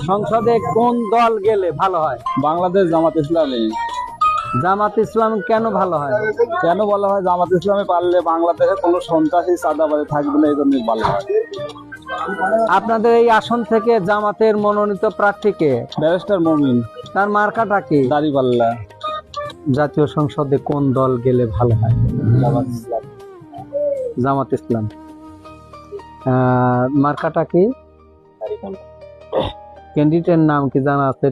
সংসদে কোন দল গেলে ভালো হয়? বাংলাদেশ জামাত ইসলামী। জামাত ইসলাম কেন ভালো হয়? কেন বলা হয়? জামাত ইসলামী পারলে বাংলাদেশে কোনো সন্ত্রাসী চাঁদাবাজি থাকবে না, এই জন্যই ভালো হয়। আপনাদের এই আসন থেকে জামাতের মনোনীত প্রার্থীকে? ব্যারিস্টার মমিন। তার মার্কাটা কি? দাড়িপাল্লা। জাতীয় সংসদে কোন দল গেলে ভালো হয়? জামাত ইসলাম। জামাত ইসলাম। মার্কাটা কি? ক্যান্ডিডেটের নাম কি জানা আছে?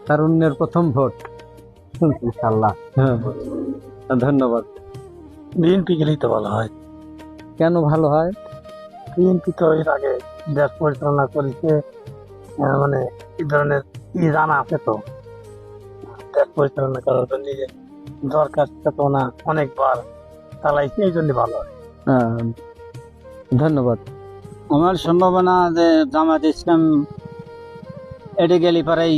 তারুণ্যের প্রথম ভোট ইনশাআল্লাহ। হ্যাঁ, ধন্যবাদ। বিএনপি গেলেই তো ভালো হয়। কেন ভালো হয়? বিএনপি তো এর আগে দেশ পরিচালনা করেছে, মানে এই ধরনের কি জানা আছে তো, দেশ পরিচালনা করার জন্য দরকার তো না, অনেকবার চালাইছে, এই জন্য ভালো হয়। ধন্যবাদ। আমার সম্ভাবনা যে জামাত ইসলাম এটি গেলে পরেই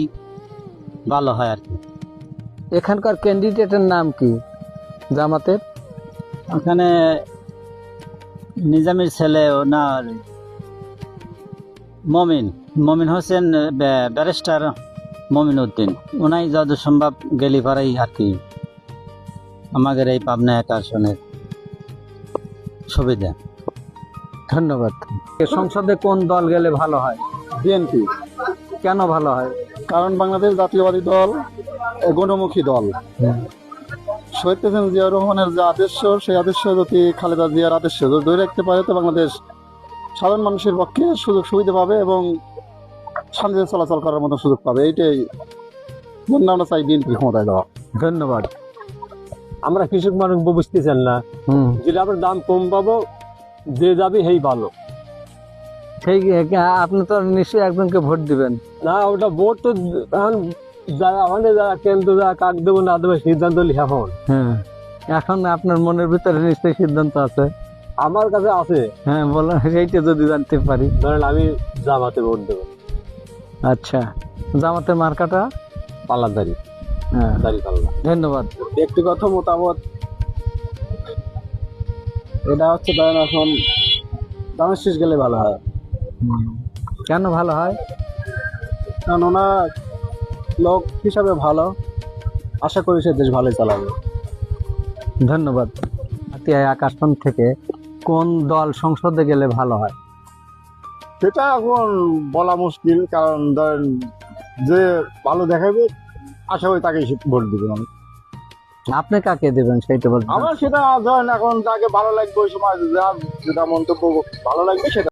ভালো হয় আর কি। এখানকার ক্যান্ডিডেটের নাম কি জামাতের? ওখানে নিজামের ছেলে ওনার মমিন হোসেন, ব্যারিস্টার মমিন উদ্দিন, ওনাই যত সম্ভব গেলে পরেই আর কি আমাদের এই পাবনা এক আসনের সুবিধা। ধন্যবাদ। সংসদে কোন দল গেলে ভালো হয়? বিএনপি। কেন ভালো হয়? কারণ বাংলাদেশ জাতীয়বাদী দল গণমুখী দল। শহীদ প্রেসিডেন্ট জিয়া রহমানের যে আদর্শ, সেই আদর্শ যদি খালেদা জিয়ার আদর্শ যদি ধরে রাখতে পারে, তো বাংলাদেশ সাধারণ মানুষের পক্ষে সুযোগ সুবিধা পাবে এবং শান্তিতে চলাচল করার মতো সুযোগ পাবে। এইটাই জন্য আমরা চাই বিএনপি ক্ষমতায় দেওয়া। ধন্যবাদ। আমরা কৃষক মানুষ বুঝতেছেন না, যেটা আপনার দাম কম পাবো, যে যাবে সেই ভালো। সেই আপনি তো নিশ্চয়ই একজনকে ভোট দিবেন। না, ওটা ভোট তো এখন যারা আমাদের যারা কেন্দ্র যারা কাক দেবো না দেবো সিদ্ধান্ত লিখা হন। হ্যাঁ, এখন আপনার মনের ভিতরে নিশ্চয়ই সিদ্ধান্ত আছে। আমার কাছে আছে। হ্যাঁ, বলেন, সেইটা যদি জানতে পারি। ধরেন আমি জামাতে ভোট দেবো। আচ্ছা, জামাতের মার্কাটা? পাল্লাদারি। হ্যাঁ, দাড়িপাল্লা। ধন্যবাদ। ব্যক্তিগত মতামত এটা হচ্ছে, ধরেন এখন দামের শেষ গেলে ভালো হয়। কেন ভালো হয়? কারণ ওনার লোক হিসাবে ভালো, আশা করি সে দেশ ভালোই চালাবে। ধন্যবাদ। এক আসন থেকে কোন দল সংসদে গেলে ভালো হয়? সেটা এখন বলা মুশকিল, কারণ ধরেন যে ভালো দেখাবে আশা করি তাকে ভোট দিবেন। আমি আপনি কাকে দেবেন সেইটা বলবেন। আমার সেটা ধরেন এখন যাকে ভালো লাগবে ওই সময় যেটা মন্তব্য ভালো লাগবে সেটা